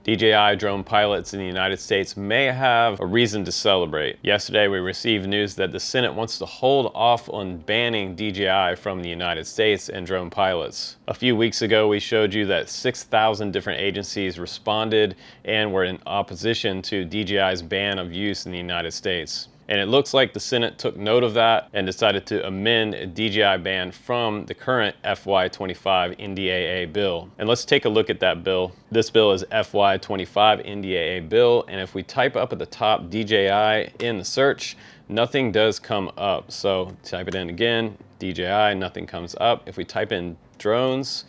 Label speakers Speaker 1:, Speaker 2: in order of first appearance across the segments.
Speaker 1: DJI drone pilots in the United States may have a reason to celebrate. Yesterday, we received news that the Senate wants to hold off on banning DJI from the United States and drone pilots. A few weeks ago, we showed you that 6,000 different agencies responded and were in opposition to DJI's ban of use in the United States. And it looks like the Senate took note of that and decided to amend a DJI ban from the current FY25 NDAA bill. And let's take a look at that bill. This bill is FY25 NDAA bill, and if we type up at the top DJI in the search, nothing does come up. So type it in again, DJI, nothing comes up. If we type in drones,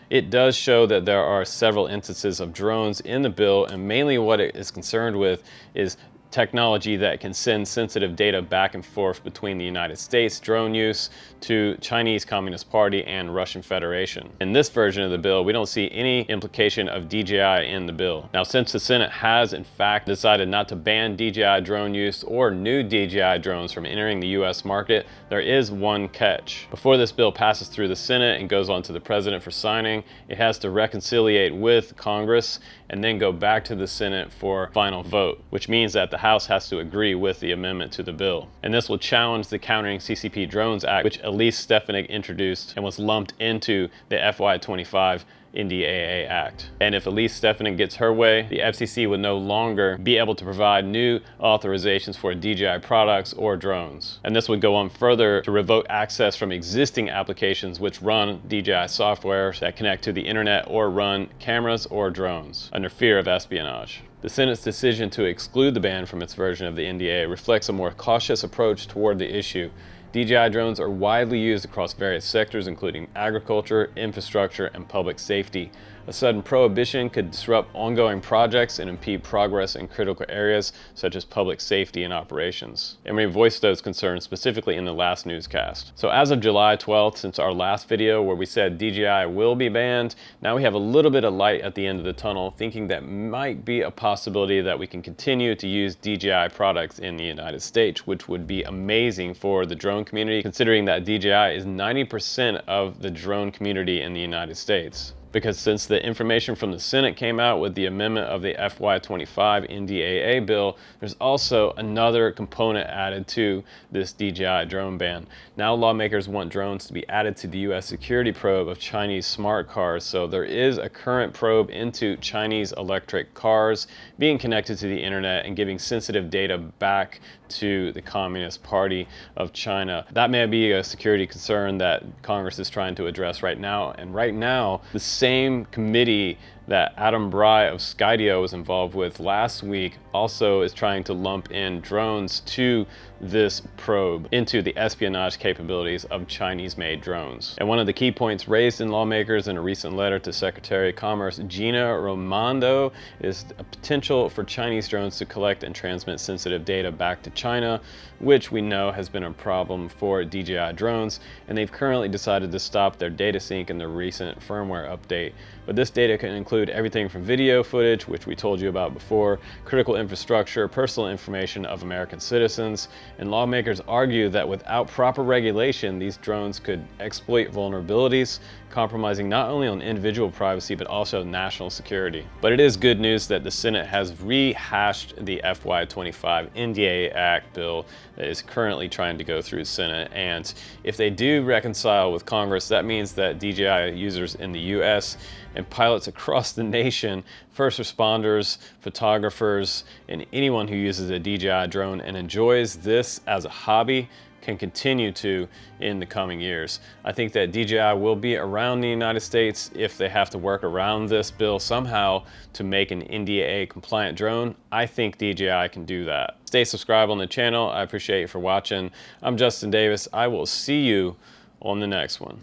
Speaker 1: it does show that there are several instances of drones in the bill, and mainly what it is concerned with is technology that can send sensitive data back and forth between the United States drone use to Chinese Communist Party and Russian Federation. In this version of the bill, we don't see any implication of DJI in the bill. Now, since the Senate has in fact decided not to ban DJI drone use or new DJI drones from entering the US market, there is one catch. Before this bill passes through the Senate and goes on to the President for signing, it has to reconciliate with Congress and then go back to the Senate for final vote, which means that the House has to agree with the amendment to the bill. And this will challenge the Countering CCP Drones Act, which Elise Stefanik introduced and was lumped into the FY25 NDAA Act. And if Elise Stefanik gets her way, the FCC would no longer be able to provide new authorizations for DJI products or drones. And this would go on further to revoke access from existing applications which run DJI software that connect to the internet or run cameras or drones under fear of espionage. The Senate's decision to exclude the ban from its version of the NDAA reflects a more cautious approach toward the issue. DJI drones are widely used across various sectors, including agriculture, infrastructure, and public safety. A sudden prohibition could disrupt ongoing projects and impede progress in critical areas such as public safety and operations. And we voiced those concerns specifically in the last newscast. So as of July 12th, since our last video where we said DJI will be banned, now we have a little bit of light at the end of the tunnel, thinking that might be a possibility that we can continue to use DJI products in the United States, which would be amazing for the drone community, considering that DJI is 90% of the drone community in the United States. Because since the information from the Senate came out with the amendment of the FY25 NDAA bill, there's also another component added to this DJI drone ban. Now lawmakers want drones to be added to the US security probe of Chinese smart cars. So there is a current probe into Chinese electric cars being connected to the internet and giving sensitive data back to the Communist Party of China. That may be a security concern that Congress is trying to address right now. And right now, the same committee that Adam Bry of Skydio was involved with last week also is trying to lump in drones to this probe into the espionage capabilities of Chinese-made drones. And one of the key points raised in lawmakers in a recent letter to Secretary of Commerce Gina Raimondo is a potential for Chinese drones to collect and transmit sensitive data back to China, which we know has been a problem for DJI drones, and they've currently decided to stop their data sync in the recent firmware update. But this data can include everything from video footage, which we told you about before, critical infrastructure, personal information of American citizens, and lawmakers argue that without proper regulation, these drones could exploit vulnerabilities, compromising not only on individual privacy, but also national security. But it is good news that the Senate has rehashed the FY25 NDAA Act bill that is currently trying to go through the Senate. And if they do reconcile with Congress, that means that DJI users in the US and pilots across the nation, first responders, photographers, and anyone who uses a DJI drone and enjoys this as a hobby can continue to in the coming years. I think that DJI will be around the United States if they have to work around this bill somehow to make an NDAA compliant drone. I think DJI can do that. Stay subscribed on the channel. I appreciate you for watching. I'm Justin Davis. I will see you on the next one.